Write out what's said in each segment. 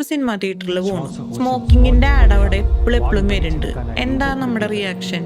Cinema തിയേറ്ററിൽ പോകണം. സ്മോക്കിങ്ങിന്റെ add അവിടെ എപ്പോഴും വരുന്നുണ്ട്. എന്താ നമ്മുടെ റിയാക്ഷൻ?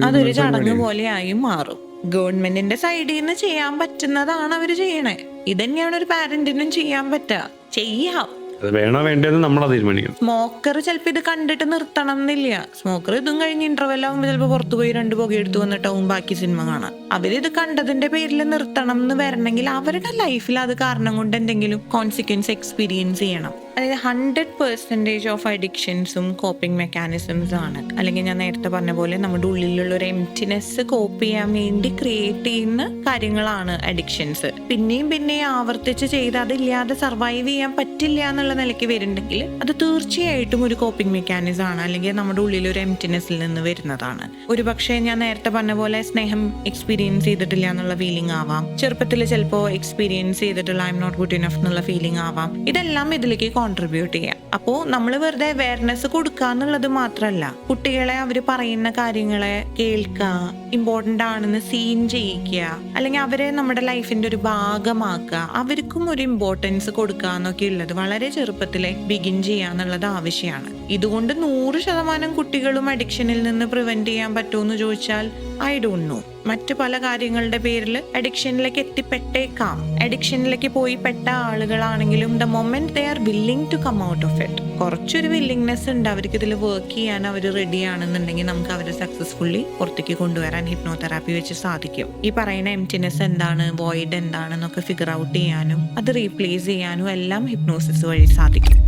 അതൊരു ചടങ്ങ് പോലെ ആയി മാറും. ഗവൺമെന്റിന്റെ സൈഡിൽ നിന്ന് ചെയ്യാൻ പറ്റുന്നതാണ് അവര് ചെയ്യണേ. ഇതന്നെയാണ് ഒരു പാരന്റിനും ചെയ്യാൻ പറ്റുക. ചെയ്യാം, വേണോ വേണ്ടെന്ന് നമ്മളാ തീരുമാനിക്കണം. സ്മോക്കർ ചിലപ്പോൾ ഇത് കണ്ടിട്ട് നിർത്തണം എന്നില്ല. സ്മോക്കർ ഇതും കഴിഞ്ഞ് ഇന്റർവെൽ ആകുമ്പോൾ ചിലപ്പോൾ പുറത്തു പോയി 2 പുക എടുത്തു വന്നിട്ടാവും ബാക്കി സിനിമ കാണാൻ. അവരിത് കണ്ടതിന്റെ പേരിൽ നിർത്തണം എന്ന് വരണമെങ്കിൽ അവരുടെ ലൈഫിൽ അത് കാരണം കൊണ്ട് എന്തെങ്കിലും കോൺസിക്വൻസ് എക്സ്പീരിയൻസ് ചെയ്യണം. അതായത് 100% ഓഫ് അഡിക്ഷൻസും കോപ്പിംഗ് മെക്കാനിസംസ് ആണ്. അല്ലെങ്കിൽ ഞാൻ നേരത്തെ പറഞ്ഞ പോലെ നമ്മുടെ ഉള്ളിലുള്ള ഒരു എംപ്റ്റിനെസ് കോപ്പ് ചെയ്യാൻ വേണ്ടി ക്രിയേറ്റ് ചെയ്യുന്ന കാര്യങ്ങളാണ് അഡിക്ഷൻസ്. പിന്നെയും ആവർത്തിച്ച് ചെയ്ത് അതില്ലാതെ സർവൈവ് ചെയ്യാൻ പറ്റില്ല എന്നുള്ള നിലയ്ക്ക് വരുന്നുണ്ടെങ്കിൽ അത് തീർച്ചയായിട്ടും ഒരു കോപ്പിംഗ് മെക്കാനിസം ആണ്. അല്ലെങ്കിൽ നമ്മുടെ ഉള്ളിൽ ഒരു എംപ്റ്റിനെസ്സിൽ നിന്ന് വരുന്നതാണ്. ഒരു പക്ഷേ ഞാൻ നേരത്തെ പറഞ്ഞ പോലെ സ്നേഹം എക്സ്പീരിയൻസ് ചെയ്തിട്ടില്ല എന്നുള്ള ഫീലിംഗ് ആവാം. ചെറുപ്പത്തിൽ ചിലപ്പോൾ എക്സ്പീരിയൻസ് ചെയ്തിട്ടുള്ള I am not good enough എന്നുള്ള ഫീലിംഗ് ആവാം. ഇതെല്ലാം ഇതിലേക്ക് കോൺട്രിബ്യൂട്ട് ചെയ്യാം. അപ്പോൾ നമ്മൾ വെറുതെ അവയർനെസ് കൊടുക്കുക എന്നുള്ളത് മാത്രമല്ല, കുട്ടികളെ അവർ പറയുന്ന കാര്യങ്ങളെ കേൾക്കുക, ഇമ്പോർട്ടൻ്റ് ആണെന്ന് സീൻ ചെയ്യിക്കുക, അല്ലെങ്കിൽ അവരെ നമ്മുടെ ലൈഫിന്റെ ഒരു ഭാഗമാക്കുക, അവർക്കും ഒരു ഇമ്പോർട്ടൻസ് കൊടുക്കുക എന്നൊക്കെ ഉള്ളത് വളരെ ചെറുപ്പത്തിലെ ബിഗിൻ ചെയ്യാന്നുള്ളത് ആവശ്യമാണ്. ഇതുകൊണ്ട് 100% കുട്ടികളും അഡിക്ഷനിൽ നിന്ന് പ്രിവെന്റ് ചെയ്യാൻ പറ്റുമെന്ന് ചോദിച്ചാൽ ഐ ഡോണ്ട് നോ. മറ്റു പല കാര്യങ്ങളുടെ പേരിൽ അഡിക്ഷനിലേക്ക് എത്തിപ്പെട്ടേക്കാം. അഡിക്ഷനിലേക്ക് പോയി പെട്ട ആളുകളാണെങ്കിലും the moment they are willing to come out of it, കുറച്ചൊരു വില്ലിങ്നെസ് ഉണ്ട് അവർക്ക് ഇതിൽ വർക്ക് ചെയ്യാൻ അവർ റെഡി ആണെന്നുണ്ടെങ്കിൽ നമുക്ക് അവരെ സക്സസ്ഫുള്ളി പുറത്തേക്ക് കൊണ്ടുവരാൻ ഹിപ്നോതെറാപ്പി വെച്ച് സാധിക്കും. ഈ പറയുന്ന എംപ്റ്റിനെസ് എന്താണ്, വോയിഡ് എന്താണെന്നൊക്കെ ഫിഗർ ഔട്ട് ചെയ്യാനും അത് റീപ്ലേസ് ചെയ്യാനും എല്ലാം ഹിപ്നോസിസ് വഴി സാധിക്കും.